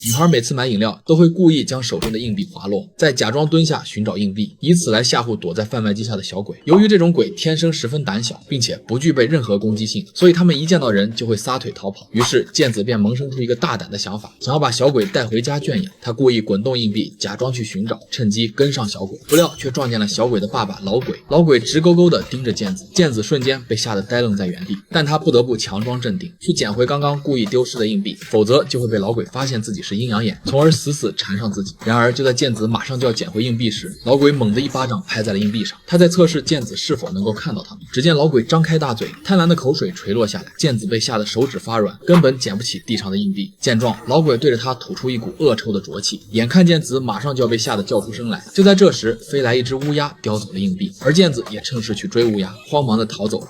女孩每次买饮料都会故意将手中的硬币滑落，再假装蹲下寻找硬币，以此来吓唬躲在贩卖机下的小鬼。由于这种鬼天生十分胆小，并且不具备任何攻击性，所以他们一见到人就会撒腿逃跑。于是健子便萌生出一个大胆的想法，想要把小鬼带回家圈养。他故意滚动硬币，假装去寻找，趁机跟上小鬼，不料却撞见了小鬼的爸爸老鬼。老鬼直勾勾地盯着健子，健子瞬间被吓得呆愣在原地，但他不得不强装镇定，去捡回刚刚故意丢失的硬币，否则就会被老鬼发现自己是阴阳眼，从而死死缠上自己。然而就在健子马上就要捡回硬币时，老鬼猛地一巴掌拍在了硬币上，他在测试健子是否能够看到他们。只见老鬼张开大嘴，贪婪的口水垂落下来，健子被吓得手指发软，根本捡不起地上的硬币。见状，老鬼对着他吐出一股恶臭的浊气，眼看健子马上就要被吓得叫出声来。就在这时，飞来一只乌鸦叼走了硬币，而健子也趁势去追乌鸦，慌忙的逃走了。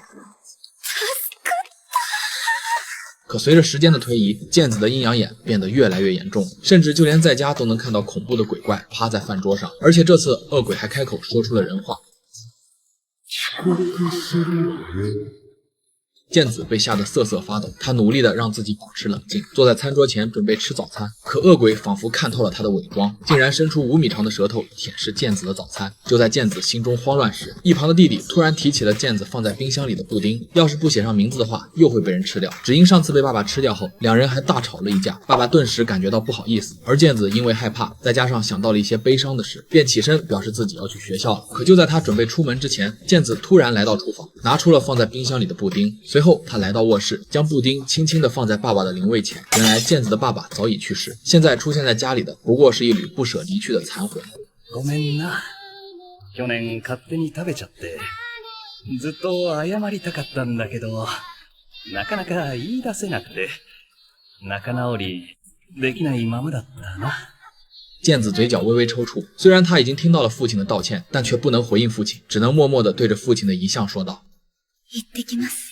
可随着时间的推移，健子的阴阳眼变得越来越严重，甚至就连在家都能看到恐怖的鬼怪趴在饭桌上。而且这次恶鬼还开口说出了人话。健子被吓得瑟瑟发抖，他努力的让自己保持冷静，坐在餐桌前准备吃早餐。可恶鬼仿佛看透了他的伪装，竟然伸出5米长的舌头舔舐健子的早餐。就在健子心中慌乱时，一旁的弟弟突然提起了健子放在冰箱里的布丁，要是不写上名字的话，又会被人吃掉。只因上次被爸爸吃掉后，两人还大吵了一架，爸爸顿时感觉到不好意思，而健子因为害怕，再加上想到了一些悲伤的事，便起身表示自己要去学校了。可就在他准备出门之前，健子突然来到厨房，拿出了放在冰箱里的布丁。随后他来到卧室，将布丁轻轻地放在爸爸的灵位前。原来健子的爸爸早已去世，现在出现在家里的不过是一缕不舍离去的残魂。ごめんな。去年勝手に食べちゃって、ずっと謝りたかったんだけど、なかなか言い出せなくて、仲直りできないままだったな。健子嘴角微微抽搐，虽然他已经听到了父亲的道歉，但却不能回应父亲，只能默默地对着父亲的遗像说道：行ってきます。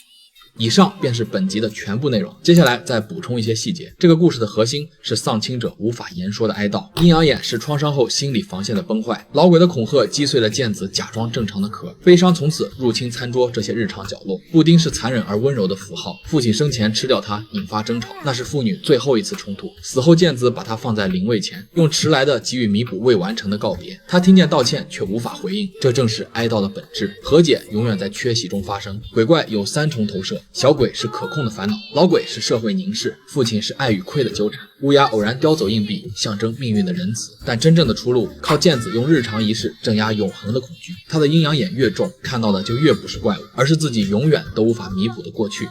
以上便是本集的全部内容，接下来再补充一些细节。这个故事的核心是丧亲者无法言说的哀悼，阴阳眼是创伤后心理防线的崩坏，老鬼的恐吓击碎了健子假装正常的壳，悲伤从此入侵餐桌这些日常角落。布丁是残忍而温柔的符号，父亲生前吃掉它引发争吵，那是父女最后一次冲突。死后健子把它放在灵位前，用迟来的给予弥补未完成的告别。他听见道歉却无法回应，这正是哀悼的本质。和解永远在缺席中发生。鬼怪有3重投射，小鬼是可控的烦恼，老鬼是社会凝视，父亲是爱与愧的纠缠，乌鸦偶然叼走硬币，象征命运的仁慈。但真正的出路靠健子用日常仪式镇压永恒的恐惧。他的阴阳眼越重，看到的就越不是怪物，而是自己永远都无法弥补的过去。